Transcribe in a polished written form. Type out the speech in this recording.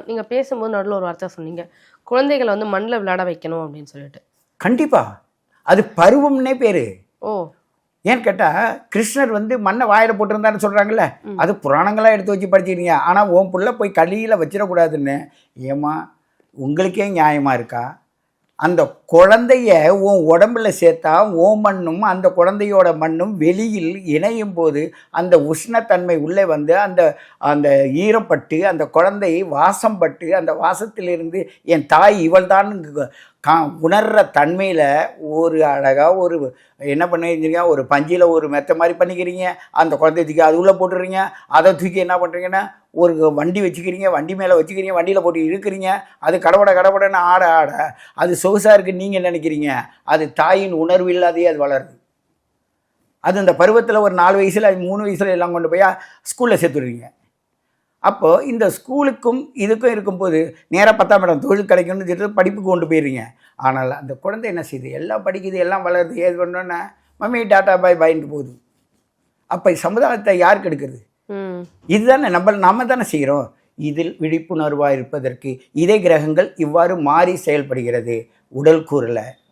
நீங்க பேசும்போது நடுவுல ஒரு வார்த்தை சொன்னீங்க. குழந்தைகள வந்து மண்ல விளையாட வைக்கணும் அப்படின்னு சொல்லிட்டு. கண்டிப்பா. அது பருவம்னே பேரு. ஓ! ஏன்னு கேட்டா, கிருஷ்ணர் வந்து மண்ணை வாயில போட்டிருந்தாருன்னு சொல்றாங்கல்ல, அது புராணங்களா எடுத்து வச்சு படிச்சிருக்கீங்க. ஆனா உன் புள்ள போய் கலியில வச்சிடக்கூடாதுன்னு. ஏம்மா உங்களுக்கே நியாயமா இருக்கா? அந்த குழந்தைய உன் உடம்புல சேர்த்தா உன் மண்ணும் அந்த குழந்தையோட மண்ணும் வெளியில் இணையும் போது அந்த உஷ்ணத்தன்மை உள்ளே வந்து அந்த அந்த ஈரப்பட்டு அந்த குழந்தை வாசம் பட்டு அந்த வாசத்திலிருந்து என் தாய் இவள் தான் உணர்ற தன்மையில் ஒரு அழகாக ஒரு என்ன பண்ணிக்கிறீங்க, ஒரு பஞ்சில் ஒரு மெத்த மாதிரி பண்ணிக்கிறீங்க, அந்த குழந்தைய தூக்கி அது உள்ளே போட்டுடுறீங்க, அதை தூக்கி என்ன பண்ணுறீங்கன்னா ஒரு வண்டி வச்சுக்கிறீங்க, வண்டி மேலே வச்சுக்கிறீங்க, வண்டியில் போட்டு இழுக்கிறீங்க, அது கடவுடன்னு ஆட ஆட அது சொகுசாக இருக்குன்னு நீங்கள் நினைக்கிறீங்க. அது தாயின் உணர்வு இல்லாதையே அது வளருது. அது இந்த பருவத்தில் ஒரு 4 வயசில் 3 வயசில் எல்லாம் கொண்டு போய் ஸ்கூலில் சேர்த்துடுறீங்க. அப்போது இந்த ஸ்கூலுக்கும் இதுக்கும் இருக்கும்போது நேராக 10ஆம் இடம் தொழில் கிடைக்கும்னு சொல்லிட்டு படிப்புக்கு கொண்டு போயிடுறீங்க. ஆனால் அந்த குழந்தை என்ன செய்யுது, எல்லாம் படிக்குது, எல்லாம் வளருது, ஏது பண்ணோன்னா மம்மி டாட்டா பாய் பாயின்ட்டு போகுது. அப்போ சமுதாயத்தை யார் கெடுக்கிறது? இதுதானே நம்ம தானே செய்கிறோம். இதில் விழிப்புணர்வாக இருப்பதற்கு இதே கிரகங்கள் இவ்வாறு மாறி செயல்படுகிறது. உடல் கூறலை,